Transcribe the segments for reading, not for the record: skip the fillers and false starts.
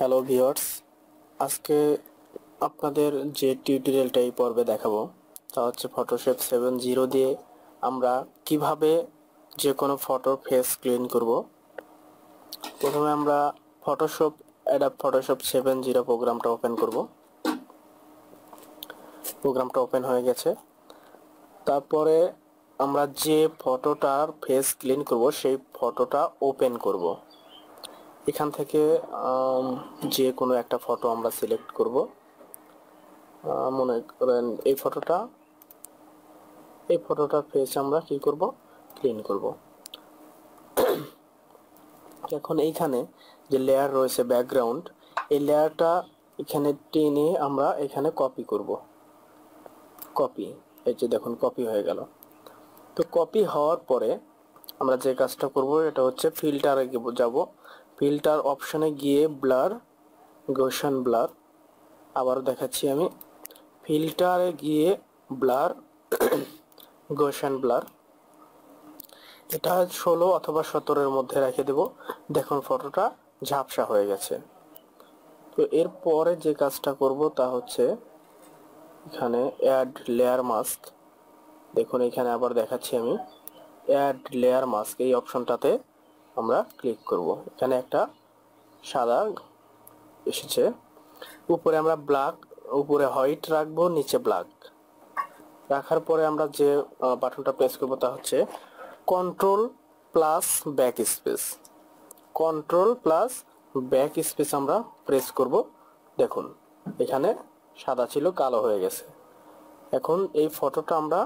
Hello viewers, আজকে আপনাদের যে টিউটোরিয়ালটা এই পর্বে দেখাবো তা হচ্ছে ফটোশপ 7.0 দিয়ে আমরা কিভাবে যে কোনো ফটোর ফেস ক্লিন করব। প্রথমে আমরা ফটোশপ 7.0 প্রোগ্রামটা ওপেন করব। প্রোগ্রামটা ওপেন হয়ে গেছে। তারপরে আমরা যে ফটোটার ফেস ক্লিন করব সেই ফটোটা ওপেন করব। এখান থেকে যে কোনো একটা ফটো আমরা সিলেক্ট করব। মনে করেন এই ফটোটার ফেস আমরা কি করব, ক্লিন করব। এখন এইখানে যে লেয়ার রয়েছে ব্যাকগ্রাউন্ড, এই লেয়ারটা এখানে টেনে আমরা এখানে কপি করব। কপি, এই যে দেখুন কপি হয়ে গেল। তো কপি হওয়ার পরে আমরা যে কাজটা করব এটা হচ্ছে ফিল্টারে যাব। ফিল্টার অপশনে গিয়ে ব্লার, গসিয়ান ব্লার, আবার দেখাচ্ছি আমি, ফিল্টারে গিয়ে ব্লার, গসিয়ান ব্লার, এটা 16 অথবা 17 মধ্যে রেখে দেব। দেখুন ফটোটা ঝাপসা হয়ে গেছে। তো এরপরে যে কাজটা করব তা হচ্ছে এখানে অ্যাড লেয়ার মাস্ক, দেখুন এখানে আবার দেখাচ্ছি আমি, অ্যাড লেয়ার মাস্ক এই অপশনটাতে আমরা ক্লিক করব। এখানে একটা সাদা এসেছে, উপরে আমরা ব্ল্যাক, উপরে হোয়াইট রাখবো, নিচে ব্ল্যাক রাখার পরে আমরা যে বাটনটা প্রেস করব তা হচ্ছে control plus back space. Control plus back space আমরা প্রেস করব। দেখুন এখানে সাদা ছিল কালো হয়ে গেছে। এখন এই ফটোটা আমরা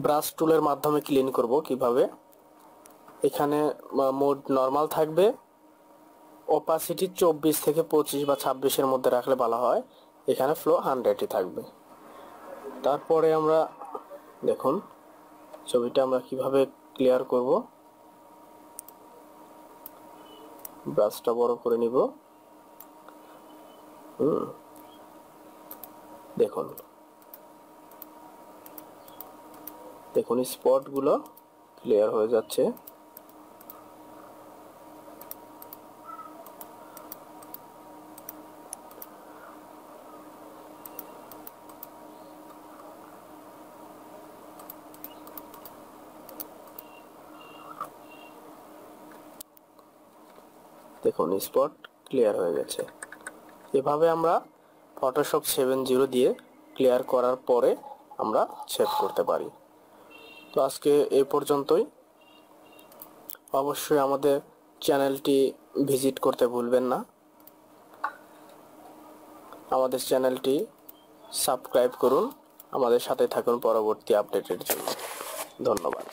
ব্রাশ টুলের মাধ্যমে ক্লিন করব। কিভাবে, এখানে মোড নরমাল থাকবে, অপাসিটি 24 থেকে 25 বা 26-এর মধ্যে রাখলে ভালো হয়। এখানে ফ্লো 100-ই থাকবে। তারপরে আমরা দেখুন ছবিটা আমরা কিভাবে ক্লিয়ার করব। ব্রাশটা বড় করে নিব। দেখুন দেখুন স্পটগুলো ক্লিয়ার হয়ে যাচ্ছে। দেখুন স্পট ক্লিয়ার হয়ে গেছে। এভাবে আমরা ফটোশপ 7.0 দিয়ে ক্লিয়ার করার পরে আমরা সেভ করতে পারি। তো আজকে এই পর্যন্তই। অবশ্যই আমাদের চ্যানেলটি ভিজিট করতে ভুলবেন না। আমাদের চ্যানেলটি সাবস্ক্রাইব করুন, আমাদের সাথে থাকুন পরবর্তী আপডেটের জন্য। ধন্যবাদ।